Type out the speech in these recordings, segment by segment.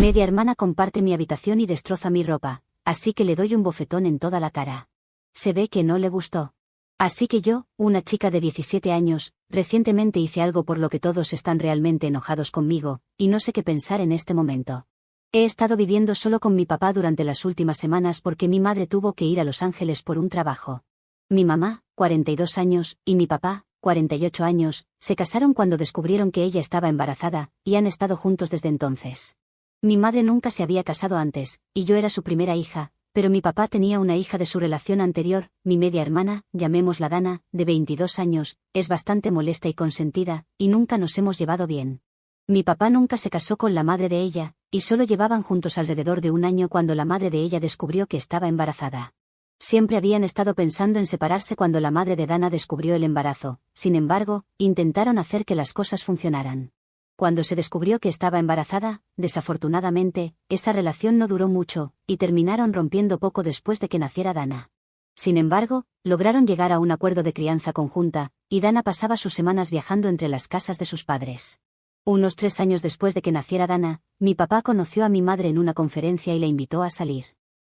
media hermana comparte mi habitación y destroza mi ropa, así que le doy un bofetón en toda la cara. Se ve que no le gustó. Así que yo, una chica de 17 años, recientemente hice algo por lo que todos están realmente enojados conmigo, y no sé qué pensar en este momento. He estado viviendo solo con mi papá durante las últimas semanas porque mi madre tuvo que ir a Los Ángeles por un trabajo. Mi mamá, 42 años, y mi papá, 48 años, se casaron cuando descubrieron que ella estaba embarazada, y han estado juntos desde entonces. Mi madre nunca se había casado antes, y yo era su primera hija, pero mi papá tenía una hija de su relación anterior, mi media hermana, llamémosla Dana, de 22 años, es bastante molesta y consentida, y nunca nos hemos llevado bien. Mi papá nunca se casó con la madre de ella, y solo llevaban juntos alrededor de un año cuando la madre de ella descubrió que estaba embarazada. Siempre habían estado pensando en separarse cuando la madre de Dana descubrió el embarazo, sin embargo, intentaron hacer que las cosas funcionaran. Cuando se descubrió que estaba embarazada, desafortunadamente, esa relación no duró mucho, y terminaron rompiendo poco después de que naciera Dana. Sin embargo, lograron llegar a un acuerdo de crianza conjunta, y Dana pasaba sus semanas viajando entre las casas de sus padres. Unos 3 años después de que naciera Dana, mi papá conoció a mi madre en una conferencia y la invitó a salir.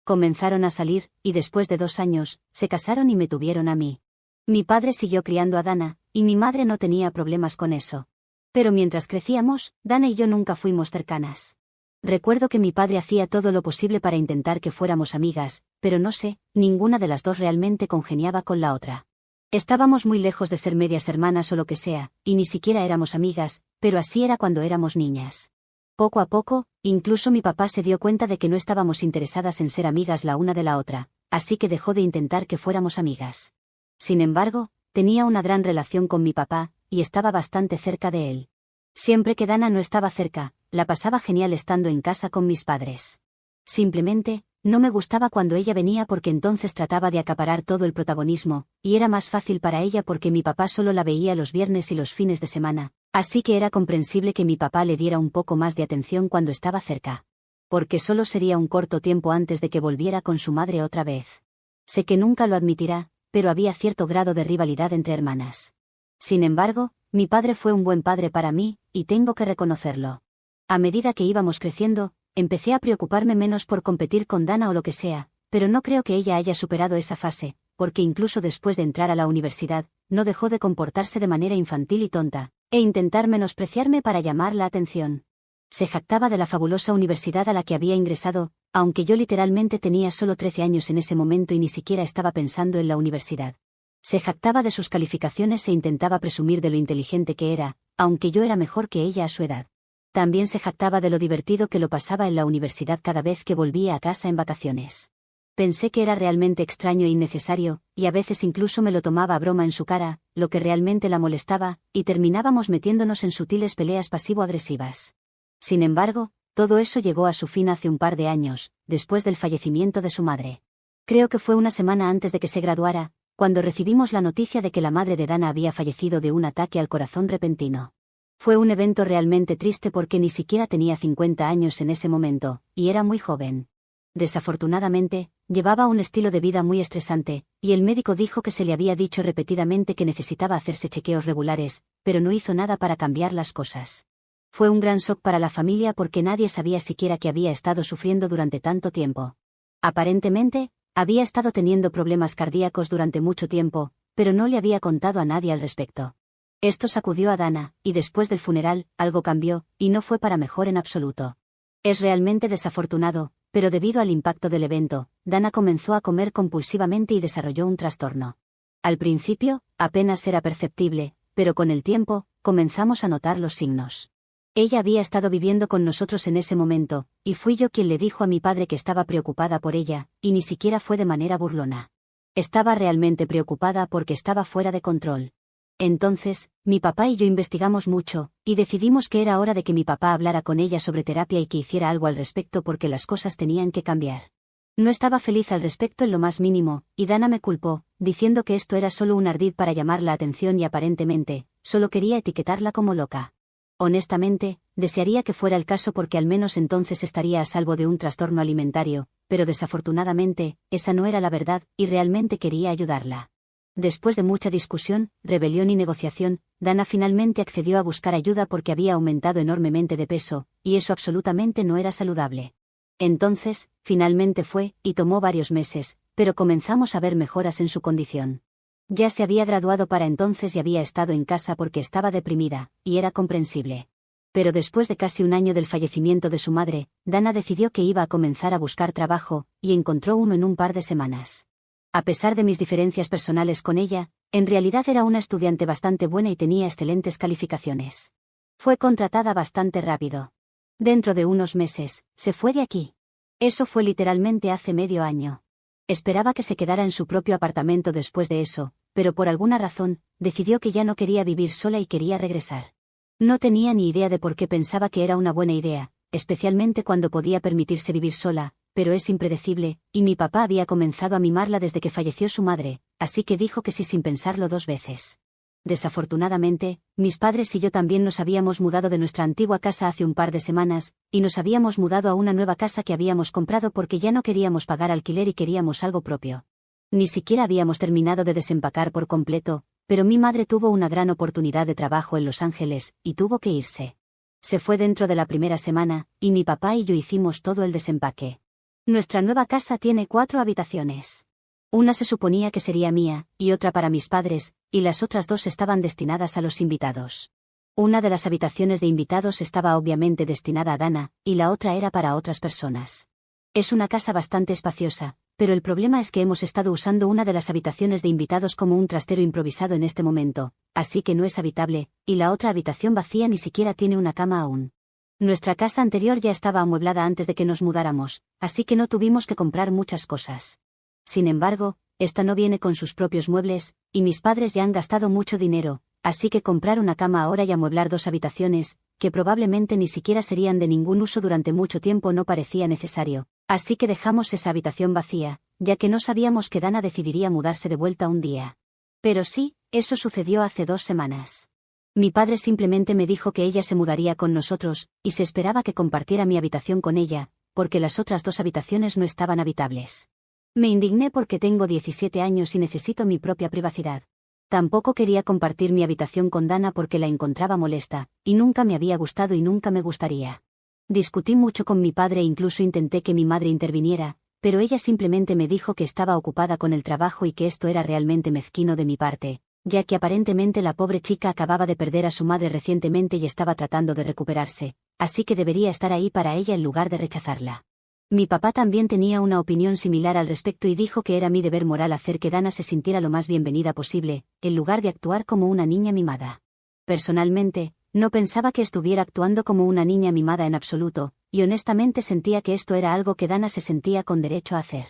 Comenzaron a salir, y después de 2 años, se casaron y me tuvieron a mí. Mi padre siguió criando a Dana, y mi madre no tenía problemas con eso. Pero mientras crecíamos, Dana y yo nunca fuimos cercanas. Recuerdo que mi padre hacía todo lo posible para intentar que fuéramos amigas, pero no sé, ninguna de las dos realmente congeniaba con la otra. Estábamos muy lejos de ser medias hermanas o lo que sea, y ni siquiera éramos amigas, pero así era cuando éramos niñas. Poco a poco, incluso mi papá se dio cuenta de que no estábamos interesadas en ser amigas la una de la otra, así que dejó de intentar que fuéramos amigas. Sin embargo, tenía una gran relación con mi papá, y estaba bastante cerca de él. Siempre que Dana no estaba cerca, la pasaba genial estando en casa con mis padres. Simplemente, no me gustaba cuando ella venía porque entonces trataba de acaparar todo el protagonismo, y era más fácil para ella porque mi papá solo la veía los viernes y los fines de semana, así que era comprensible que mi papá le diera un poco más de atención cuando estaba cerca. Porque solo sería un corto tiempo antes de que volviera con su madre otra vez. Sé que nunca lo admitirá, pero había cierto grado de rivalidad entre hermanas. Sin embargo, mi padre fue un buen padre para mí, y tengo que reconocerlo. A medida que íbamos creciendo, empecé a preocuparme menos por competir con Dana o lo que sea, pero no creo que ella haya superado esa fase, porque incluso después de entrar a la universidad, no dejó de comportarse de manera infantil y tonta, e intentar menospreciarme para llamar la atención. Se jactaba de la fabulosa universidad a la que había ingresado, aunque yo literalmente tenía solo 13 años en ese momento y ni siquiera estaba pensando en la universidad. Se jactaba de sus calificaciones e intentaba presumir de lo inteligente que era, aunque yo era mejor que ella a su edad. También se jactaba de lo divertido que lo pasaba en la universidad cada vez que volvía a casa en vacaciones. Pensé que era realmente extraño e innecesario, y a veces incluso me lo tomaba a broma en su cara, lo que realmente la molestaba, y terminábamos metiéndonos en sutiles peleas pasivo-agresivas. Sin embargo, todo eso llegó a su fin hace un par de años, después del fallecimiento de su madre. Creo que fue una semana antes de que se graduara, cuando recibimos la noticia de que la madre de Dana había fallecido de un ataque al corazón repentino. Fue un evento realmente triste porque ni siquiera tenía 50 años en ese momento, y era muy joven. Desafortunadamente, llevaba un estilo de vida muy estresante, y el médico dijo que se le había dicho repetidamente que necesitaba hacerse chequeos regulares, pero no hizo nada para cambiar las cosas. Fue un gran shock para la familia porque nadie sabía siquiera que había estado sufriendo durante tanto tiempo. Aparentemente, había estado teniendo problemas cardíacos durante mucho tiempo, pero no le había contado a nadie al respecto. Esto sacudió a Dana, y después del funeral, algo cambió, y no fue para mejor en absoluto. Es realmente desafortunado, pero debido al impacto del evento, Dana comenzó a comer compulsivamente y desarrolló un trastorno. Al principio, apenas era perceptible, pero con el tiempo, comenzamos a notar los signos. Ella había estado viviendo con nosotros en ese momento, y fui yo quien le dijo a mi padre que estaba preocupada por ella, y ni siquiera fue de manera burlona. Estaba realmente preocupada porque estaba fuera de control. Entonces, mi papá y yo investigamos mucho, y decidimos que era hora de que mi papá hablara con ella sobre terapia y que hiciera algo al respecto porque las cosas tenían que cambiar. No estaba feliz al respecto en lo más mínimo, y Dana me culpó, diciendo que esto era solo un ardid para llamar la atención y aparentemente, solo quería etiquetarla como loca. Honestamente, desearía que fuera el caso porque al menos entonces estaría a salvo de un trastorno alimentario, pero desafortunadamente, esa no era la verdad, y realmente quería ayudarla. Después de mucha discusión, rebelión y negociación, Dana finalmente accedió a buscar ayuda porque había aumentado enormemente de peso, y eso absolutamente no era saludable. Entonces, finalmente fue, y tomó varios meses, pero comenzamos a ver mejoras en su condición. Ya se había graduado para entonces y había estado en casa porque estaba deprimida, y era comprensible. Pero después de casi un año del fallecimiento de su madre, Dana decidió que iba a comenzar a buscar trabajo, y encontró uno en un par de semanas. A pesar de mis diferencias personales con ella, en realidad era una estudiante bastante buena y tenía excelentes calificaciones. Fue contratada bastante rápido. Dentro de unos meses, se fue de aquí. Eso fue literalmente hace medio año. Esperaba que se quedara en su propio apartamento después de eso, pero por alguna razón, decidió que ya no quería vivir sola y quería regresar. No tenía ni idea de por qué pensaba que era una buena idea, especialmente cuando podía permitirse vivir sola, pero es impredecible, y mi papá había comenzado a mimarla desde que falleció su madre, así que dijo que sí sin pensarlo 2 veces. Desafortunadamente, mis padres y yo también nos habíamos mudado de nuestra antigua casa hace un par de semanas, y nos habíamos mudado a una nueva casa que habíamos comprado porque ya no queríamos pagar alquiler y queríamos algo propio. Ni siquiera habíamos terminado de desempacar por completo, pero mi madre tuvo una gran oportunidad de trabajo en Los Ángeles, y tuvo que irse. Se fue dentro de la primera semana, y mi papá y yo hicimos todo el desempaque. Nuestra nueva casa tiene 4 habitaciones. Una se suponía que sería mía, y otra para mis padres, y las otras 2 estaban destinadas a los invitados. Una de las habitaciones de invitados estaba obviamente destinada a Dana, y la otra era para otras personas. Es una casa bastante espaciosa, pero el problema es que hemos estado usando una de las habitaciones de invitados como un trastero improvisado en este momento, así que no es habitable, y la otra habitación vacía ni siquiera tiene una cama aún. Nuestra casa anterior ya estaba amueblada antes de que nos mudáramos, así que no tuvimos que comprar muchas cosas. Sin embargo, esta no viene con sus propios muebles, y mis padres ya han gastado mucho dinero, así que comprar una cama ahora y amueblar 2 habitaciones, que probablemente ni siquiera serían de ningún uso durante mucho tiempo, no parecía necesario, así que dejamos esa habitación vacía, ya que no sabíamos que Dana decidiría mudarse de vuelta un día. Pero sí, eso sucedió hace 2 semanas. Mi padre simplemente me dijo que ella se mudaría con nosotros, y se esperaba que compartiera mi habitación con ella, porque las otras 2 habitaciones no estaban habitables. Me indigné porque tengo 17 años y necesito mi propia privacidad. Tampoco quería compartir mi habitación con Dana porque la encontraba molesta, y nunca me había gustado y nunca me gustaría. Discutí mucho con mi padre e incluso intenté que mi madre interviniera, pero ella simplemente me dijo que estaba ocupada con el trabajo y que esto era realmente mezquino de mi parte, ya que aparentemente la pobre chica acababa de perder a su madre recientemente y estaba tratando de recuperarse, así que debería estar ahí para ella en lugar de rechazarla. Mi papá también tenía una opinión similar al respecto y dijo que era mi deber moral hacer que Dana se sintiera lo más bienvenida posible, en lugar de actuar como una niña mimada. Personalmente, no pensaba que estuviera actuando como una niña mimada en absoluto, y honestamente sentía que esto era algo que Dana se sentía con derecho a hacer.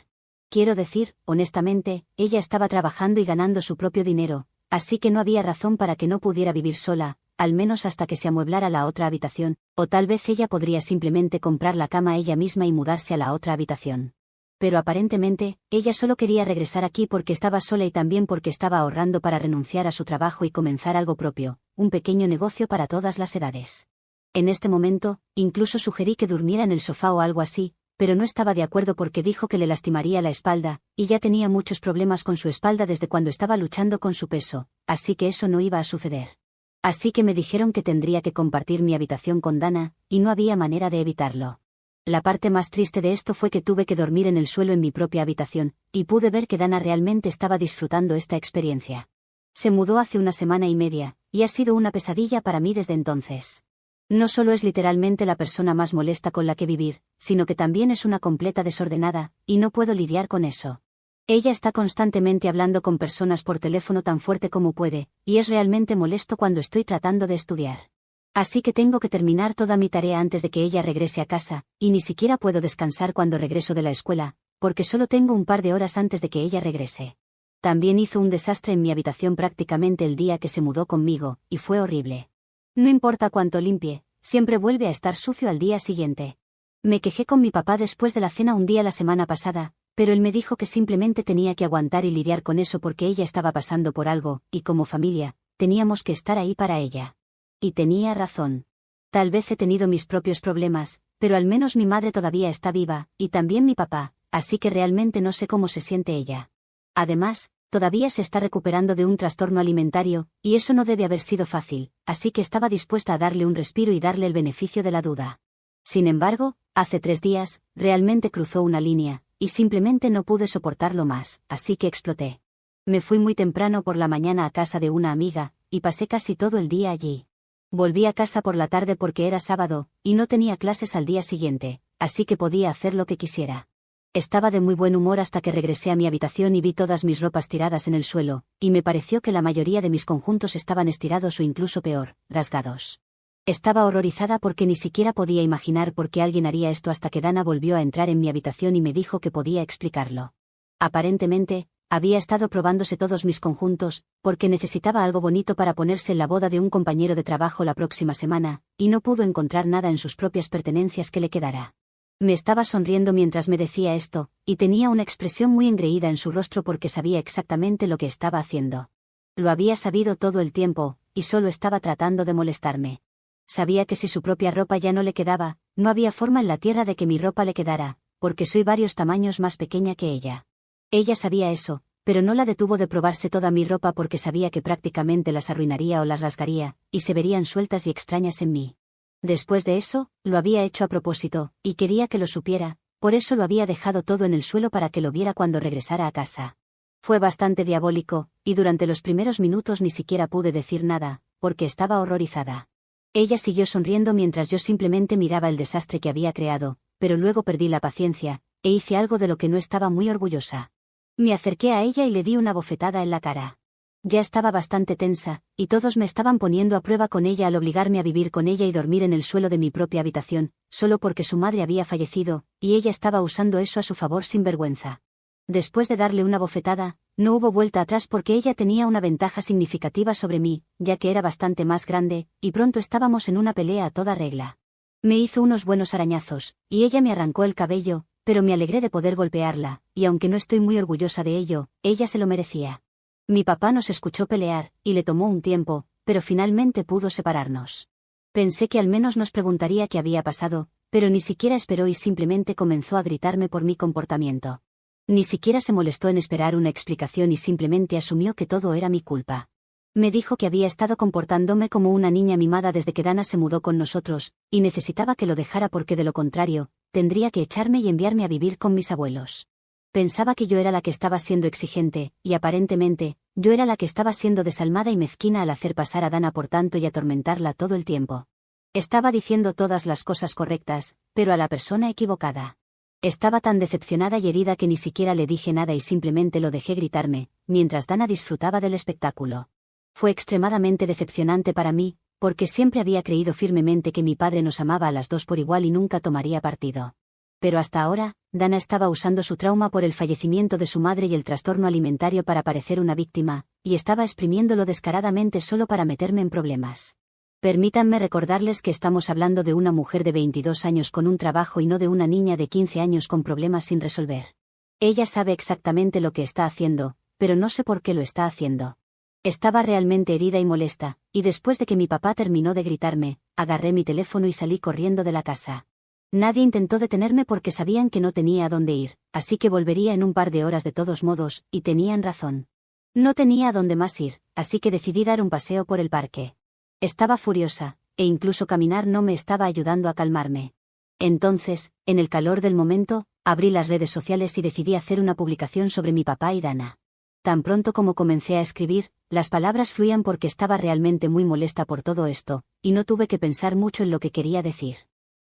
Quiero decir, honestamente, ella estaba trabajando y ganando su propio dinero, así que no había razón para que no pudiera vivir sola, al menos hasta que se amueblara la otra habitación, o tal vez ella podría simplemente comprar la cama ella misma y mudarse a la otra habitación. Pero aparentemente, ella solo quería regresar aquí porque estaba sola y también porque estaba ahorrando para renunciar a su trabajo y comenzar algo propio, un pequeño negocio para todas las edades. En este momento, incluso sugerí que durmiera en el sofá o algo así, pero no estaba de acuerdo porque dijo que le lastimaría la espalda, y ya tenía muchos problemas con su espalda desde cuando estaba luchando con su peso, así que eso no iba a suceder. Así que me dijeron que tendría que compartir mi habitación con Dana, y no había manera de evitarlo. La parte más triste de esto fue que tuve que dormir en el suelo en mi propia habitación, y pude ver que Dana realmente estaba disfrutando esta experiencia. Se mudó hace 1 semana y media, y ha sido una pesadilla para mí desde entonces. No solo es literalmente la persona más molesta con la que vivir, sino que también es una completa desordenada, y no puedo lidiar con eso. Ella está constantemente hablando con personas por teléfono tan fuerte como puede, y es realmente molesto cuando estoy tratando de estudiar. Así que tengo que terminar toda mi tarea antes de que ella regrese a casa, y ni siquiera puedo descansar cuando regreso de la escuela, porque solo tengo un par de horas antes de que ella regrese. También hizo un desastre en mi habitación prácticamente el día que se mudó conmigo, y fue horrible. No importa cuánto limpie, siempre vuelve a estar sucio al día siguiente. Me quejé con mi papá después de la cena un día la semana pasada, pero él me dijo que simplemente tenía que aguantar y lidiar con eso porque ella estaba pasando por algo, y como familia, teníamos que estar ahí para ella. Y tenía razón. Tal vez he tenido mis propios problemas, pero al menos mi madre todavía está viva, y también mi papá, así que realmente no sé cómo se siente ella. Además, Todavía se está recuperando de un trastorno alimentario, y eso no debe haber sido fácil, así que estaba dispuesta a darle un respiro y darle el beneficio de la duda. Sin embargo, hace 3 días, realmente cruzó una línea, y simplemente no pude soportarlo más, así que exploté. Me fui muy temprano por la mañana a casa de una amiga, y pasé casi todo el día allí. Volví a casa por la tarde porque era sábado, y no tenía clases al día siguiente, así que podía hacer lo que quisiera. Estaba de muy buen humor hasta que regresé a mi habitación y vi todas mis ropas tiradas en el suelo, y me pareció que la mayoría de mis conjuntos estaban estirados o incluso peor, rasgados. Estaba horrorizada porque ni siquiera podía imaginar por qué alguien haría esto hasta que Dana volvió a entrar en mi habitación y me dijo que podía explicarlo. Aparentemente, había estado probándose todos mis conjuntos, porque necesitaba algo bonito para ponerse en la boda de un compañero de trabajo la próxima semana, y no pudo encontrar nada en sus propias pertenencias que le quedara. Me estaba sonriendo mientras me decía esto, y tenía una expresión muy engreída en su rostro porque sabía exactamente lo que estaba haciendo. Lo había sabido todo el tiempo, y solo estaba tratando de molestarme. Sabía que si su propia ropa ya no le quedaba, no había forma en la tierra de que mi ropa le quedara, porque soy varios tamaños más pequeña que ella. Ella sabía eso, pero no la detuvo de probarse toda mi ropa porque sabía que prácticamente las arruinaría o las rasgaría, y se verían sueltas y extrañas en mí. Después de eso, lo había hecho a propósito, y quería que lo supiera, por eso lo había dejado todo en el suelo para que lo viera cuando regresara a casa. Fue bastante diabólico, y durante los primeros minutos ni siquiera pude decir nada, porque estaba horrorizada. Ella siguió sonriendo mientras yo simplemente miraba el desastre que había creado, pero luego perdí la paciencia, e hice algo de lo que no estaba muy orgullosa. Me acerqué a ella y le di una bofetada en la cara. Ya estaba bastante tensa, y todos me estaban poniendo a prueba con ella al obligarme a vivir con ella y dormir en el suelo de mi propia habitación, solo porque su madre había fallecido, y ella estaba usando eso a su favor sin vergüenza. Después de darle una bofetada, no hubo vuelta atrás porque ella tenía una ventaja significativa sobre mí, ya que era bastante más grande, y pronto estábamos en una pelea a toda regla. Me hizo unos buenos arañazos, y ella me arrancó el cabello, pero me alegré de poder golpearla, y aunque no estoy muy orgullosa de ello, ella se lo merecía. Mi papá nos escuchó pelear, y le tomó un tiempo, pero finalmente pudo separarnos. Pensé que al menos nos preguntaría qué había pasado, pero ni siquiera esperó y simplemente comenzó a gritarme por mi comportamiento. Ni siquiera se molestó en esperar una explicación y simplemente asumió que todo era mi culpa. Me dijo que había estado comportándome como una niña mimada desde que Dana se mudó con nosotros, y necesitaba que lo dejara porque de lo contrario, tendría que echarme y enviarme a vivir con mis abuelos. Pensaba que yo era la que estaba siendo exigente, y aparentemente, yo era la que estaba siendo desalmada y mezquina al hacer pasar a Dana por tanto y atormentarla todo el tiempo. Estaba diciendo todas las cosas correctas, pero a la persona equivocada. Estaba tan decepcionada y herida que ni siquiera le dije nada y simplemente lo dejé gritarme, mientras Dana disfrutaba del espectáculo. Fue extremadamente decepcionante para mí, porque siempre había creído firmemente que mi padre nos amaba a las dos por igual y nunca tomaría partido. Pero hasta ahora, Dana estaba usando su trauma por el fallecimiento de su madre y el trastorno alimentario para parecer una víctima, y estaba exprimiéndolo descaradamente solo para meterme en problemas. Permítanme recordarles que estamos hablando de una mujer de 22 años con un trabajo y no de una niña de 15 años con problemas sin resolver. Ella sabe exactamente lo que está haciendo, pero no sé por qué lo está haciendo. Estaba realmente herida y molesta, y después de que mi papá terminó de gritarme, agarré mi teléfono y salí corriendo de la casa. Nadie intentó detenerme porque sabían que no tenía a dónde ir, así que volvería en un par de horas de todos modos, y tenían razón. No tenía a dónde más ir, así que decidí dar un paseo por el parque. Estaba furiosa, e incluso caminar no me estaba ayudando a calmarme. Entonces, en el calor del momento, abrí las redes sociales y decidí hacer una publicación sobre mi papá y Dana. Tan pronto como comencé a escribir, las palabras fluían porque estaba realmente muy molesta por todo esto, y no tuve que pensar mucho en lo que quería decir.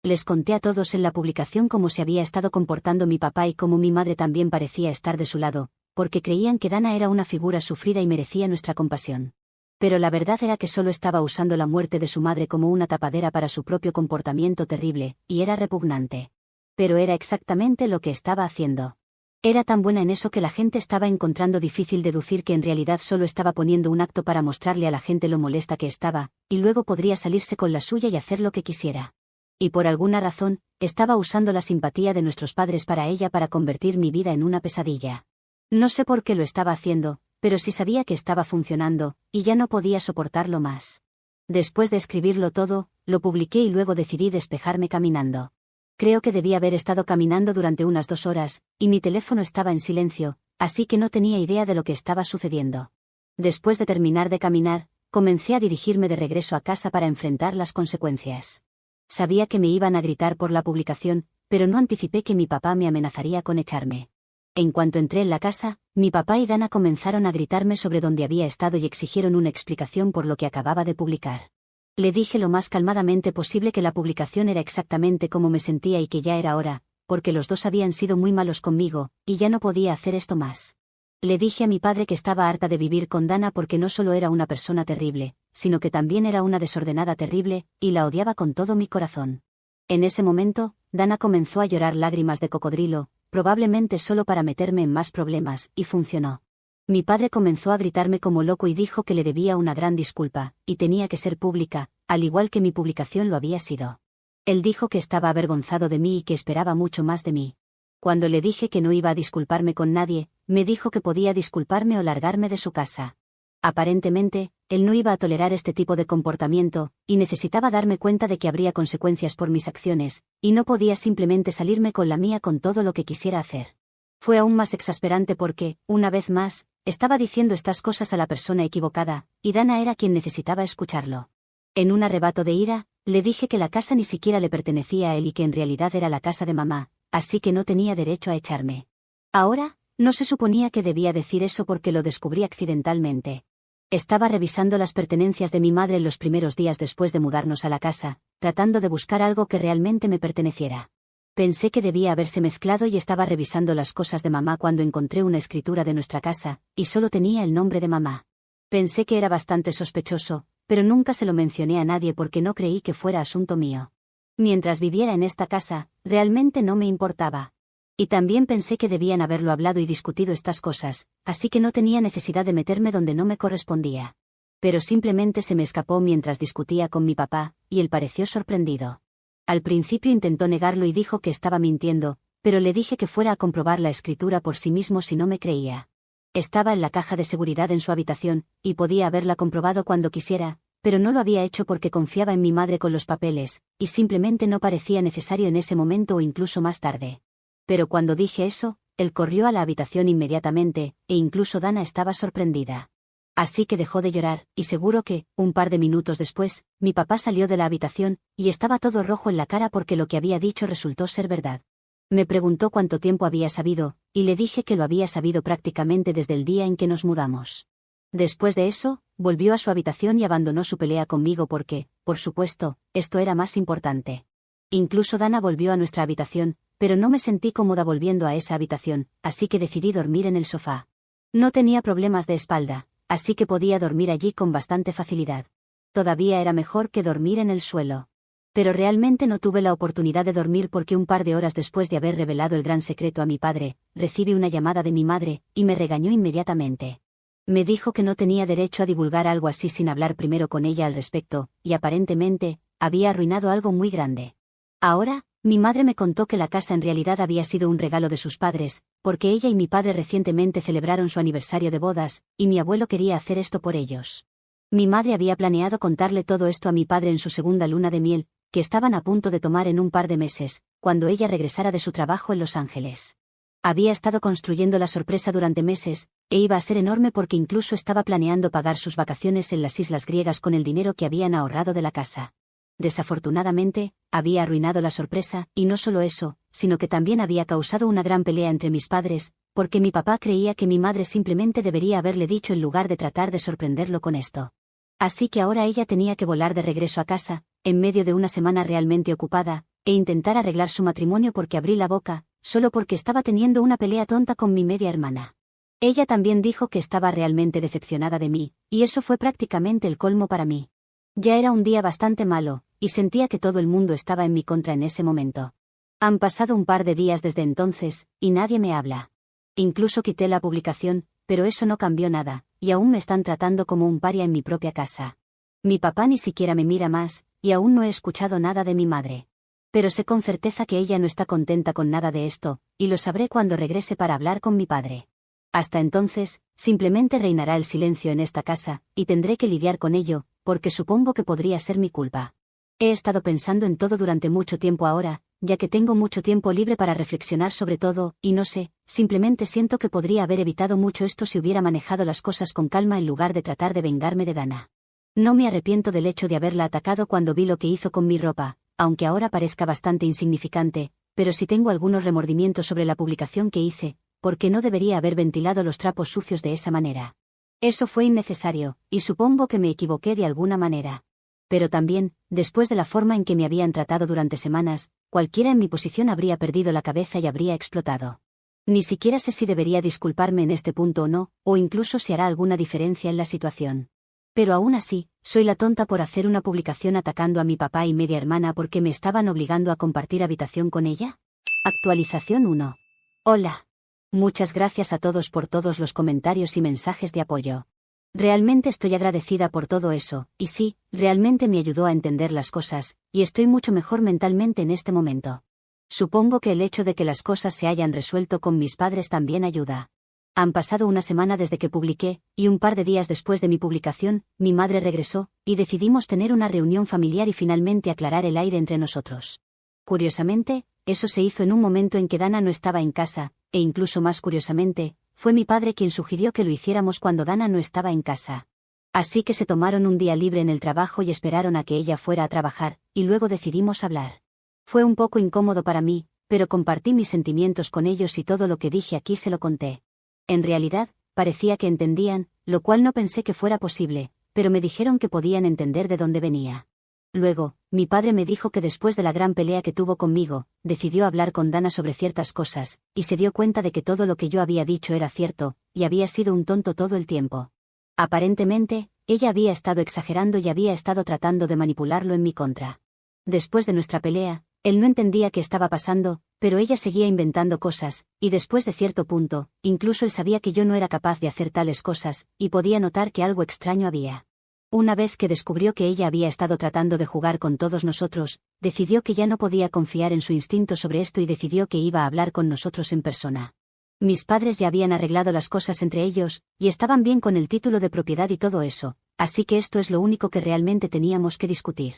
Les conté a todos en la publicación cómo se había estado comportando mi papá y cómo mi madre también parecía estar de su lado, porque creían que Dana era una figura sufrida y merecía nuestra compasión. Pero la verdad era que solo estaba usando la muerte de su madre como una tapadera para su propio comportamiento terrible, y era repugnante. Pero era exactamente lo que estaba haciendo. Era tan buena en eso que la gente estaba encontrando difícil deducir que en realidad solo estaba poniendo un acto para mostrarle a la gente lo molesta que estaba, y luego podría salirse con la suya y hacer lo que quisiera. Y por alguna razón, estaba usando la simpatía de nuestros padres para ella para convertir mi vida en una pesadilla. No sé por qué lo estaba haciendo, pero sí sabía que estaba funcionando, y ya no podía soportarlo más. Después de escribirlo todo, lo publiqué y luego decidí despejarme caminando. Creo que debía haber estado caminando durante unas 2 horas, y mi teléfono estaba en silencio, así que no tenía idea de lo que estaba sucediendo. Después de terminar de caminar, comencé a dirigirme de regreso a casa para enfrentar las consecuencias. Sabía que me iban a gritar por la publicación, pero no anticipé que mi papá me amenazaría con echarme. En cuanto entré en la casa, mi papá y Dana comenzaron a gritarme sobre dónde había estado y exigieron una explicación por lo que acababa de publicar. Le dije lo más calmadamente posible que la publicación era exactamente como me sentía y que ya era hora, porque los dos habían sido muy malos conmigo, y ya no podía hacer esto más. Le dije a mi padre que estaba harta de vivir con Dana porque no solo era una persona terrible, sino que también era una desordenada terrible, y la odiaba con todo mi corazón. En ese momento, Dana comenzó a llorar lágrimas de cocodrilo, probablemente solo para meterme en más problemas, y funcionó. Mi padre comenzó a gritarme como loco y dijo que le debía una gran disculpa, y tenía que ser pública, al igual que mi publicación lo había sido. Él dijo que estaba avergonzado de mí y que esperaba mucho más de mí. Cuando le dije que no iba a disculparme con nadie, me dijo que podía disculparme o largarme de su casa. Aparentemente, él no iba a tolerar este tipo de comportamiento, y necesitaba darme cuenta de que habría consecuencias por mis acciones, y no podía simplemente salirme con la mía con todo lo que quisiera hacer. Fue aún más exasperante porque, una vez más, estaba diciendo estas cosas a la persona equivocada, y Dana era quien necesitaba escucharlo. En un arrebato de ira, le dije que la casa ni siquiera le pertenecía a él y que en realidad era la casa de mamá, así que no tenía derecho a echarme. Ahora, no se suponía que debía decir eso porque lo descubrí accidentalmente. Estaba revisando las pertenencias de mi madre en los primeros días después de mudarnos a la casa, tratando de buscar algo que realmente me perteneciera. Pensé que debía haberse mezclado y estaba revisando las cosas de mamá cuando encontré una escritura de nuestra casa, y solo tenía el nombre de mamá. Pensé que era bastante sospechoso, pero nunca se lo mencioné a nadie porque no creí que fuera asunto mío. Mientras viviera en esta casa, realmente no me importaba. Y también pensé que debían haberlo hablado y discutido estas cosas, así que no tenía necesidad de meterme donde no me correspondía. Pero simplemente se me escapó mientras discutía con mi papá, y él pareció sorprendido. Al principio intentó negarlo y dijo que estaba mintiendo, pero le dije que fuera a comprobar la escritura por sí mismo si no me creía. Estaba en la caja de seguridad en su habitación, y podía haberla comprobado cuando quisiera, pero no lo había hecho porque confiaba en mi madre con los papeles, y simplemente no parecía necesario en ese momento o incluso más tarde. Pero cuando dije eso, él corrió a la habitación inmediatamente, e incluso Dana estaba sorprendida. Así que dejó de llorar, y seguro que, un par de minutos después, mi papá salió de la habitación, y estaba todo rojo en la cara porque lo que había dicho resultó ser verdad. Me preguntó cuánto tiempo había sabido, y le dije que lo había sabido prácticamente desde el día en que nos mudamos. Después de eso, volvió a su habitación y abandonó su pelea conmigo porque, por supuesto, esto era más importante. Incluso Dana volvió a nuestra habitación, pero no me sentí cómoda volviendo a esa habitación, así que decidí dormir en el sofá. No tenía problemas de espalda, así que podía dormir allí con bastante facilidad. Todavía era mejor que dormir en el suelo. Pero realmente no tuve la oportunidad de dormir porque un par de horas después de haber revelado el gran secreto a mi padre, recibí una llamada de mi madre, y me regañó inmediatamente. Me dijo que no tenía derecho a divulgar algo así sin hablar primero con ella al respecto, y aparentemente, había arruinado algo muy grande. Ahora, mi madre me contó que la casa en realidad había sido un regalo de sus padres, porque ella y mi padre recientemente celebraron su aniversario de bodas, y mi abuelo quería hacer esto por ellos. Mi madre había planeado contarle todo esto a mi padre en su segunda luna de miel, que estaban a punto de tomar en un par de meses, cuando ella regresara de su trabajo en Los Ángeles. Había estado construyendo la sorpresa durante meses, e iba a ser enorme porque incluso estaba planeando pagar sus vacaciones en las islas griegas con el dinero que habían ahorrado de la casa. Desafortunadamente, había arruinado la sorpresa, y no solo eso, sino que también había causado una gran pelea entre mis padres, porque mi papá creía que mi madre simplemente debería haberle dicho en lugar de tratar de sorprenderlo con esto. Así que ahora ella tenía que volar de regreso a casa, en medio de una semana realmente ocupada, e intentar arreglar su matrimonio porque abrí la boca, solo porque estaba teniendo una pelea tonta con mi media hermana. Ella también dijo que estaba realmente decepcionada de mí, y eso fue prácticamente el colmo para mí. Ya era un día bastante malo, y sentía que todo el mundo estaba en mi contra en ese momento. Han pasado un par de días desde entonces, y nadie me habla. Incluso quité la publicación, pero eso no cambió nada, y aún me están tratando como un paria en mi propia casa. Mi papá ni siquiera me mira más, y aún no he escuchado nada de mi madre. Pero sé con certeza que ella no está contenta con nada de esto, y lo sabré cuando regrese para hablar con mi padre. Hasta entonces, simplemente reinará el silencio en esta casa, y tendré que lidiar con ello, porque supongo que podría ser mi culpa. He estado pensando en todo durante mucho tiempo ahora, ya que tengo mucho tiempo libre para reflexionar sobre todo, y no sé, simplemente siento que podría haber evitado mucho esto si hubiera manejado las cosas con calma en lugar de tratar de vengarme de Dana. No me arrepiento del hecho de haberla atacado cuando vi lo que hizo con mi ropa, aunque ahora parezca bastante insignificante, pero sí tengo algunos remordimientos sobre la publicación que hice, porque no debería haber ventilado los trapos sucios de esa manera. Eso fue innecesario, y supongo que me equivoqué de alguna manera. Pero también, después de la forma en que me habían tratado durante semanas, cualquiera en mi posición habría perdido la cabeza y habría explotado. Ni siquiera sé si debería disculparme en este punto o no, o incluso si hará alguna diferencia en la situación. Pero aún así, soy la tonta por hacer una publicación atacando a mi papá y media hermana porque me estaban obligando a compartir habitación con ella. Actualización 1. Hola. Muchas gracias a todos por todos los comentarios y mensajes de apoyo. Realmente estoy agradecida por todo eso, y sí, realmente me ayudó a entender las cosas, y estoy mucho mejor mentalmente en este momento. Supongo que el hecho de que las cosas se hayan resuelto con mis padres también ayuda. Han pasado una semana desde que publiqué, y un par de días después de mi publicación, mi madre regresó, y decidimos tener una reunión familiar y finalmente aclarar el aire entre nosotros. Curiosamente, eso se hizo en un momento en que Dana no estaba en casa, e incluso más curiosamente, fue mi padre quien sugirió que lo hiciéramos cuando Dana no estaba en casa. Así que se tomaron un día libre en el trabajo y esperaron a que ella fuera a trabajar, y luego decidimos hablar. Fue un poco incómodo para mí, pero compartí mis sentimientos con ellos y todo lo que dije aquí se lo conté. En realidad, parecía que entendían, lo cual no pensé que fuera posible, pero me dijeron que podían entender de dónde venía. Luego, mi padre me dijo que después de la gran pelea que tuvo conmigo, decidió hablar con Dana sobre ciertas cosas, y se dio cuenta de que todo lo que yo había dicho era cierto, y había sido un tonto todo el tiempo. Aparentemente, ella había estado exagerando y había estado tratando de manipularlo en mi contra. Después de nuestra pelea, él no entendía qué estaba pasando, pero ella seguía inventando cosas, y después de cierto punto, incluso él sabía que yo no era capaz de hacer tales cosas, y podía notar que algo extraño había. Una vez que descubrió que ella había estado tratando de jugar con todos nosotros, decidió que ya no podía confiar en su instinto sobre esto y decidió que iba a hablar con nosotros en persona. Mis padres ya habían arreglado las cosas entre ellos, y estaban bien con el título de propiedad y todo eso, así que esto es lo único que realmente teníamos que discutir.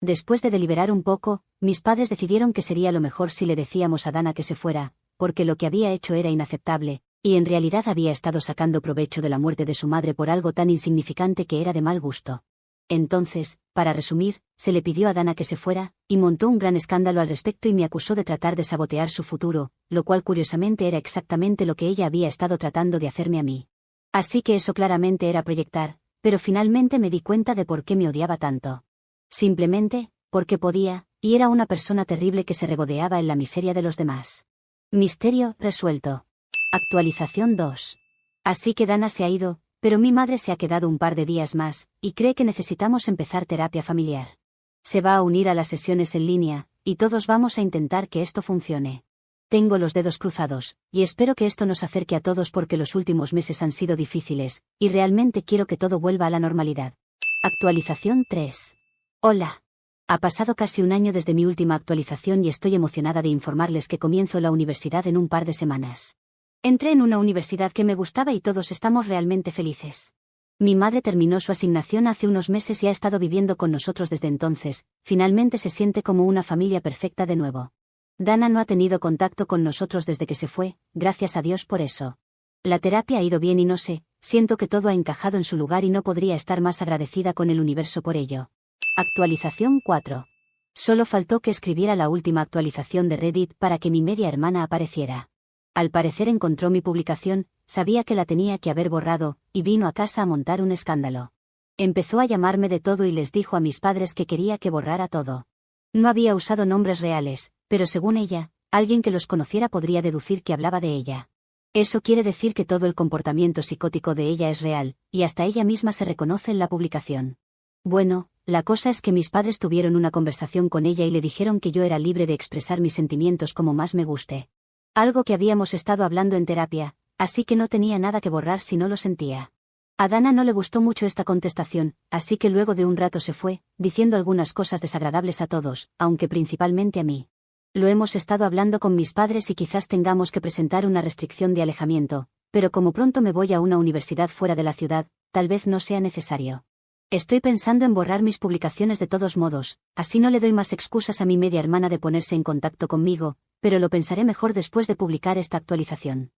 Después de deliberar un poco, mis padres decidieron que sería lo mejor si le decíamos a Dana que se fuera, porque lo que había hecho era inaceptable, y en realidad había estado sacando provecho de la muerte de su madre por algo tan insignificante que era de mal gusto. Entonces, para resumir, se le pidió a Dana que se fuera, y montó un gran escándalo al respecto y me acusó de tratar de sabotear su futuro, lo cual curiosamente era exactamente lo que ella había estado tratando de hacerme a mí. Así que eso claramente era proyectar, pero finalmente me di cuenta de por qué me odiaba tanto. Simplemente, porque podía, y era una persona terrible que se regodeaba en la miseria de los demás. Misterio resuelto. Actualización 2. Así que Dana se ha ido, pero mi madre se ha quedado un par de días más, y cree que necesitamos empezar terapia familiar. Se va a unir a las sesiones en línea, y todos vamos a intentar que esto funcione. Tengo los dedos cruzados, y espero que esto nos acerque a todos porque los últimos meses han sido difíciles, y realmente quiero que todo vuelva a la normalidad. Actualización 3. Hola. Ha pasado casi un año desde mi última actualización y estoy emocionada de informarles que comienzo la universidad en un par de semanas. Entré en una universidad que me gustaba y todos estamos realmente felices. Mi madre terminó su asignación hace unos meses y ha estado viviendo con nosotros desde entonces, finalmente se siente como una familia perfecta de nuevo. Dana no ha tenido contacto con nosotros desde que se fue, gracias a Dios por eso. La terapia ha ido bien y no sé, siento que todo ha encajado en su lugar y no podría estar más agradecida con el universo por ello. Actualización 4. Solo faltó que escribiera la última actualización de Reddit para que mi media hermana apareciera. Al parecer encontró mi publicación, sabía que la tenía que haber borrado, y vino a casa a montar un escándalo. Empezó a llamarme de todo y les dijo a mis padres que quería que borrara todo. No había usado nombres reales, pero según ella, alguien que los conociera podría deducir que hablaba de ella. Eso quiere decir que todo el comportamiento psicótico de ella es real, y hasta ella misma se reconoce en la publicación. Bueno, la cosa es que mis padres tuvieron una conversación con ella y le dijeron que yo era libre de expresar mis sentimientos como más me guste. Algo que habíamos estado hablando en terapia, así que no tenía nada que borrar si no lo sentía. A Dana no le gustó mucho esta contestación, así que luego de un rato se fue, diciendo algunas cosas desagradables a todos, aunque principalmente a mí. Lo hemos estado hablando con mis padres y quizás tengamos que presentar una restricción de alejamiento, pero como pronto me voy a una universidad fuera de la ciudad, tal vez no sea necesario. Estoy pensando en borrar mis publicaciones de todos modos, así no le doy más excusas a mi media hermana de ponerse en contacto conmigo, pero lo pensaré mejor después de publicar esta actualización.